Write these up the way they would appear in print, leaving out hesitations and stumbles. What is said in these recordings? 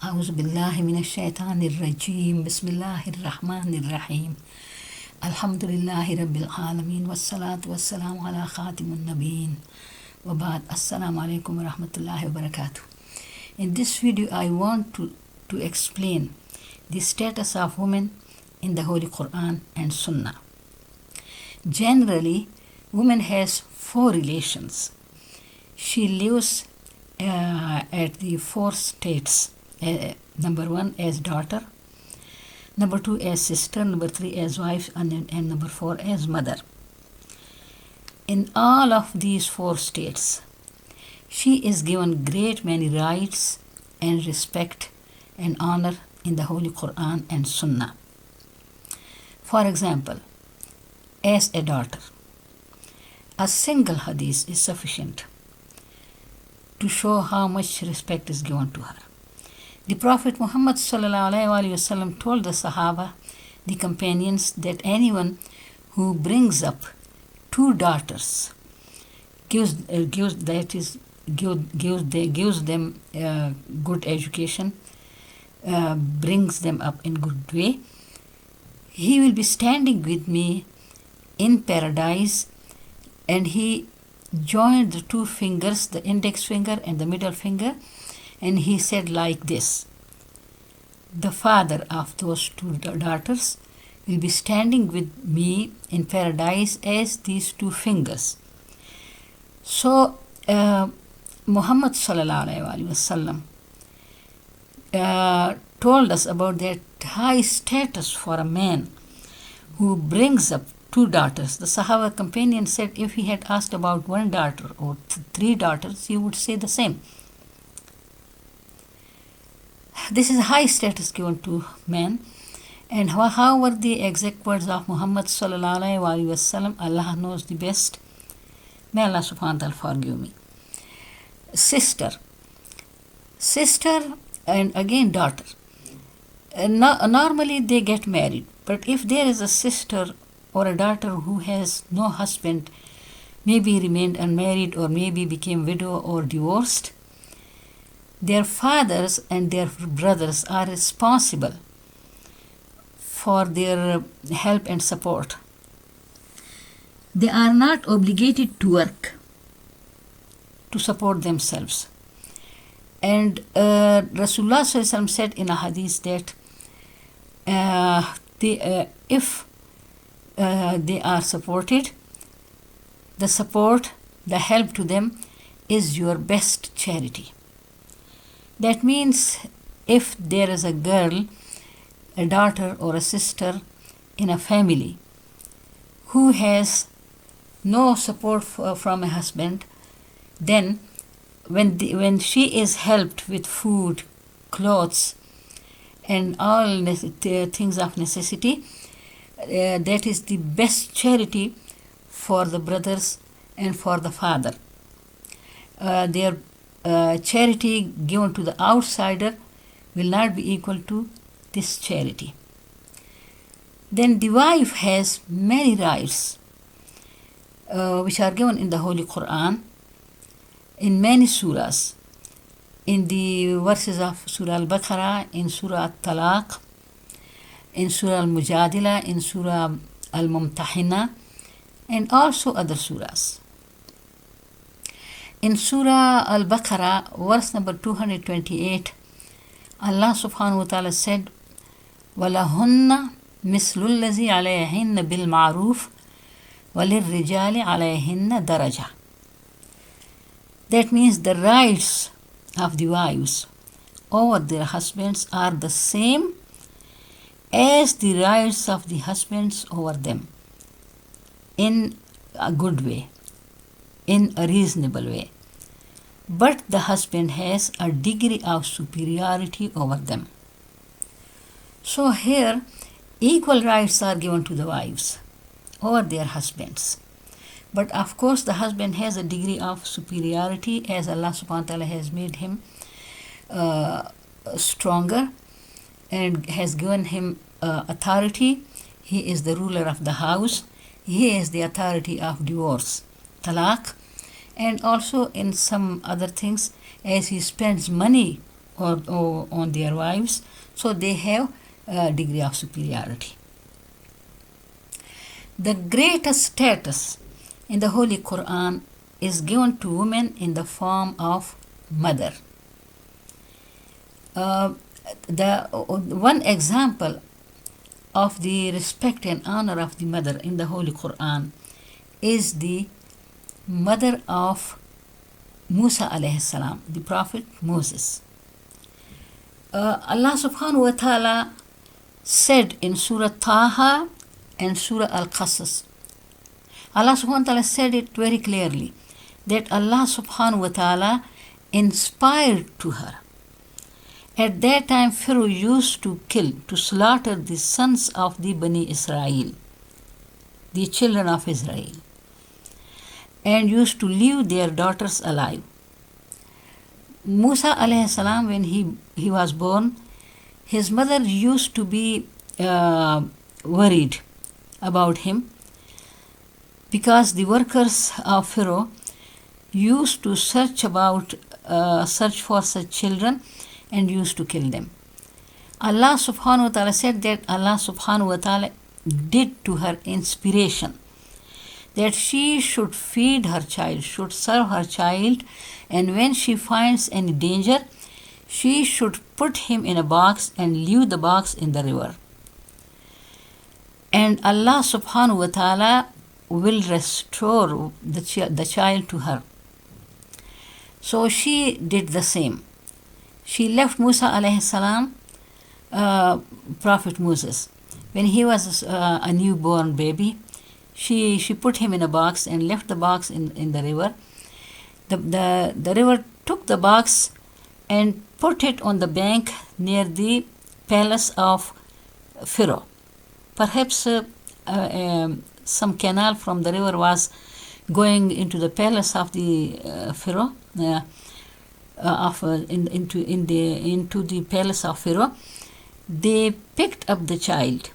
أعوذ بالله من الشيطان الرجيم بسم الله الرحمن الرحيم الحمد لله رب العالمين والصلاة والسلام على خاتم النبيين وبعد السلام عليكم ورحمة الله وبركاته. In this video I want to explain the status of women in the Holy Quraan and Sunnah. Generally, woman has four relations. She lives at the four states. Number one as daughter, number two as sister, number three as wife, and number four as mother. In all of these four states, she is given great many rights and respect and honor in the Holy Quraan and Sunnah. For example, as a daughter, a single hadith is sufficient to show how much respect is given to her. The Prophet Muhammad ﷺ told the Sahaba, the companions, that anyone who brings up two daughters, gives them good education, brings them up in good way, he will be standing with me in paradise. And he joined the two fingers, the index finger and the middle finger, and he said like this: the father of those two daughters will be standing with me in paradise as these two fingers. So Muhammad ﷺ told us about that high status for a man who brings up two daughters. The Sahaba companion said if he had asked about one daughter or three daughters, he would say the same. This is high status given to men. And how were the exact words of Muhammad sallallahu alaihi wasallam? Allah knows the best. May Allah subhanahu wa ta'ala forgive me. Sister, and again daughter. Normally they get married, but if there is a sister or a daughter who has no husband, maybe remained unmarried or maybe became widow or divorced, their fathers and their brothers are responsible for their help and support. They are not obligated to work to support themselves. And Rasulullah ﷺ said in a hadith that if they are supported, the help to them is your best charity. That means if there is a girl, a daughter or a sister in a family who has no support from a husband, then when she is helped with food, clothes, and all things of necessity, that is the best charity for the brothers and for the father. Their charity given to the outsider will not be equal to this charity. Then the wife has many rights which are given in the Holy Quraan in many surahs. In the verses of Surah Al-Baqarah, in Surah Al-Talaq, in Surah Al-Mujadila, in Surah Al-Mumtahina, and also other surahs. In Surah Al-Baqarah, verse number 228, Allah subhanahu wa ta'ala said, وَلَهُنَّ مِثْلُ الَّذِي عَلَيْهِنَّ بِالْمَعْرُوفِ وَلِلرِّجَالِ عَلَيْهِنَّ دَرَجَةٌ. That means the rights of the wives over their husbands are the same as the rights of the husbands over them, in a good way, in a reasonable way. But the husband has a degree of superiority over them. So here, equal rights are given to the wives over their husbands. But of course, the husband has a degree of superiority as Allah subhanahu wa ta'ala has made him stronger and has given him authority. He is the ruler of the house. He has the authority of divorce, talaq, and also in some other things, as he spends money or on their wives, so they have a degree of superiority. The greatest status in the Holy Quran is given to women in the form of mother. The one example of the respect and honor of the mother in the Holy Quran is the mother of Musa alayhi salam, the Prophet Moses. Allah subhanahu wa ta'ala said in Surah Taha and Surah Al-Qasas, Allah subhanahu wa ta'ala said it very clearly that Allah subhanahu wa ta'ala inspired to her. At that time, Pharaoh used to slaughter the sons of the Bani Israel, the children of Israel, and used to leave their daughters alive. Musa alayhi salam, when he was born, his mother used to be worried about him, because the workers of Pharaoh used to search for such children and used to kill them. Allah subhanahu wa ta'ala said that Allah subhanahu wa ta'ala did to her inspiration that she should feed her child, should serve her child, and when she finds any danger, she should put him in a box and leave the box in the river. And Allah subhanahu wa ta'ala will restore the child to her. So she did the same. She left Musa alayhi salam, Prophet Moses, when he was a newborn baby. She put him in a box and left the box in the river. The river took the box and put it on the bank near the palace of Pharaoh. Perhaps some canal from the river was going into the palace of the Pharaoh, into the palace of Pharaoh. They picked up the child,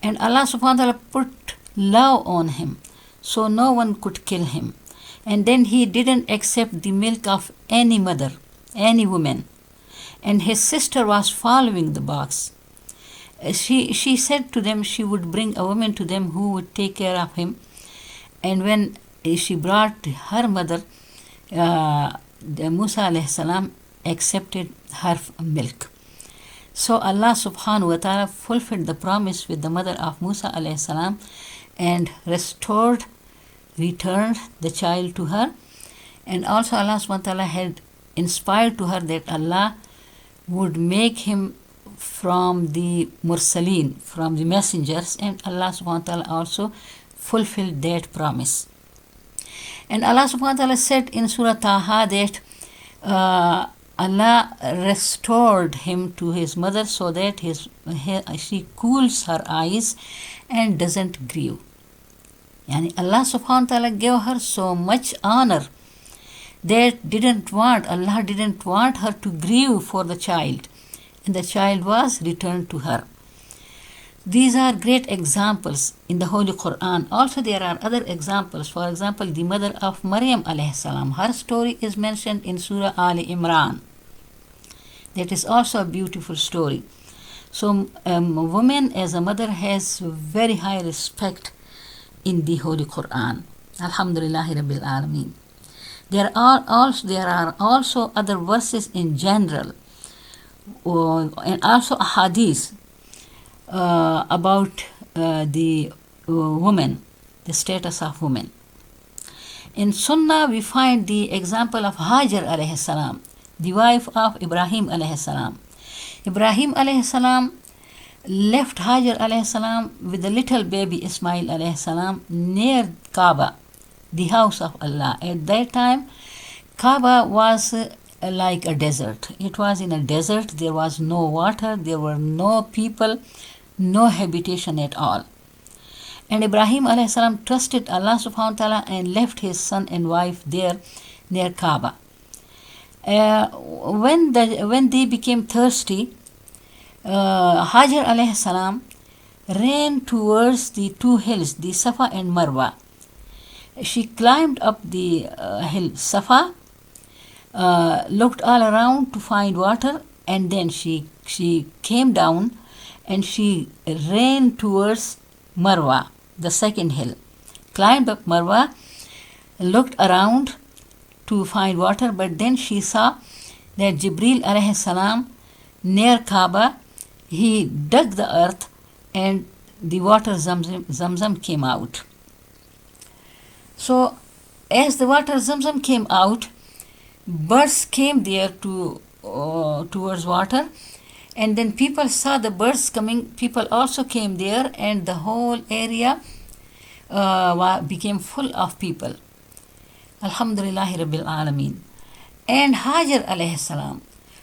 and Allah subhanahu wa ta'ala put love on him, so no one could kill him. And then he didn't accept the milk of any mother, any woman, and his sister was following the box. She said to them she would bring a woman to them who would take care of him, and when she brought her mother, Musa alayhi salam accepted her milk. So Allah subhanahu wa ta'ala fulfilled the promise with the mother of Musa alayhi salam and returned the child to her. And also Allah subhanahu wa ta'ala had inspired to her that Allah would make him from the mursaleen, from the messengers, and Allah subhanahu wa ta'ala also fulfilled that promise. And Allah subhanahu wa ta'ala said in Surah Taha that Allah restored him to his mother so that she cools her eyes and doesn't grieve. Yani Allah subhanahu wa ta'ala gave her so much honor that Allah didn't want her to grieve for the child, and the child was returned to her. These are great examples in the Holy Quran. Also there are other examples. For example, the mother of Maryam alayhi salam, her story is mentioned in Surah Ali Imran. That is also a beautiful story. So woman as a mother has very high respect in the Holy Quran. Alhamdulillahi Rabbil Alameen. There are also other verses in general, and also a hadith about the woman, the status of women. In Sunnah we find the example of Hajar alayhi salam, the wife of Ibrahim alayhi salam. Ibrahim alayhi salam left Hajar alayhi salam with the little baby Ismail alayhi salam near Kaaba, the house of Allah. At that time, Kaaba was like a desert. It was in a desert. There was no water. There were no people, no habitation at all. And Ibrahim alayhi salam trusted Allah subhanahu wa ta'ala and left his son and wife there near Kaaba. When they became thirsty, Hajar alayhi salam ran towards the two hills, the Safa and Marwa. She climbed up the hill Safa, looked all around to find water, and then she came down and she ran towards Marwa, the second hill, climbed up Marwa, looked around to find water, but then she saw that Jibril alayhi salam near Kaaba, he dug the earth and the water Zamzam came out. So as the water Zamzam came out, birds came there to towards water, and then people saw the birds coming, people also came there, and the whole area became full of people. Alhamdulillahi Rabbil Alameen. And Hajar alayhi salam,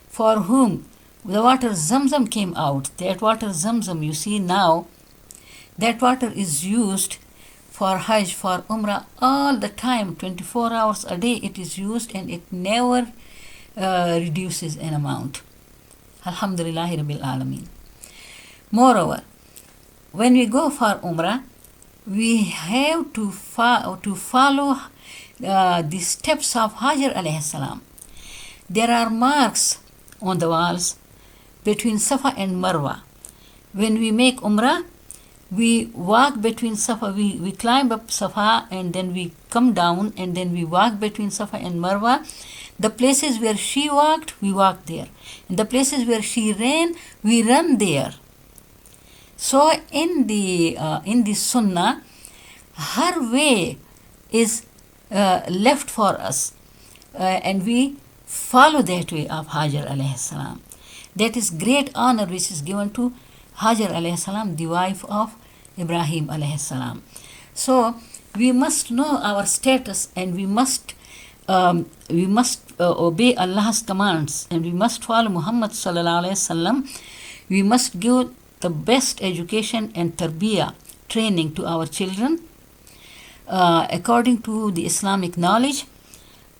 for whom the water Zamzam came out, that water Zamzam, you see now, that water is used for Hajj, for Umrah all the time, 24 hours a day it is used, and it never reduces in amount. Alhamdulillahi Rabbil Alameen. Moreover, when we go for Umrah, we have to follow the steps of Hajar alayhi salam. There are marks on the walls between Safa and Marwa. When we make Umrah, we walk between Safa, we climb up Safa, and then we come down, and then we walk between Safa and Marwa. The places where she walked, we walk there. And the places where she ran, we run there. So in the Sunnah, her way is left for us, and we follow that way of Hajar alayhi salam. That is great honor which is given to Hajar alayhi salam, the wife of Ibrahim alayhi salam. So we must know our status, and we must obey Allah's commands, and we must follow Muhammad sallallahu alaihi wasallam. We must give the best education and tarbiyah training to our children according to the Islamic knowledge,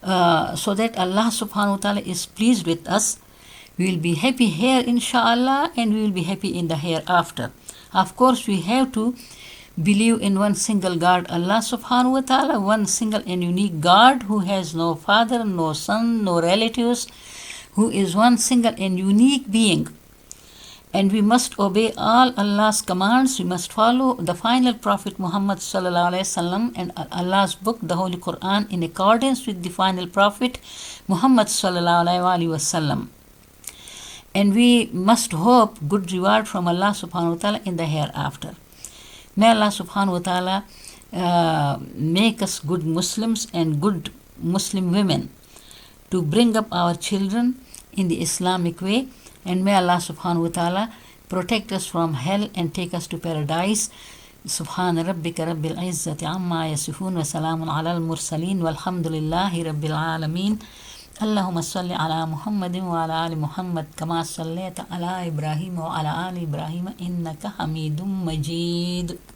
so that Allah subhanahu wa ta'ala is pleased with us. We will be happy here inshallah, and we will be happy in the hereafter. Of course, we have to believe in one single God, Allah subhanahu wa ta'ala, one single and unique God who has no father, no son, no relatives, who is one single and unique being. And we must obey all Allah's commands. We must follow the final Prophet Muhammad sallallahu alaihi wasallam and Allah's book, the Holy Quraan, in accordance with the final Prophet Muhammad sallallahu alaihi wasallam. And we must hope good reward from Allah subhanahu wa ta'ala in the hereafter. May Allah subhanahu wa ta'ala make us good Muslims and good Muslim women to bring up our children in the Islamic way. And may Allah subhanahu wa ta'ala protect us from hell and take us to paradise. Subhana rabbika rabbil izzati amma yasifun wa salamun ala al-mursaleen walhamdulillahi rabbil alameen. اللهم صل على محمد وعلى آل محمد كما صليت على إبراهيم وعلى آل إبراهيم إنك حميد مجيد.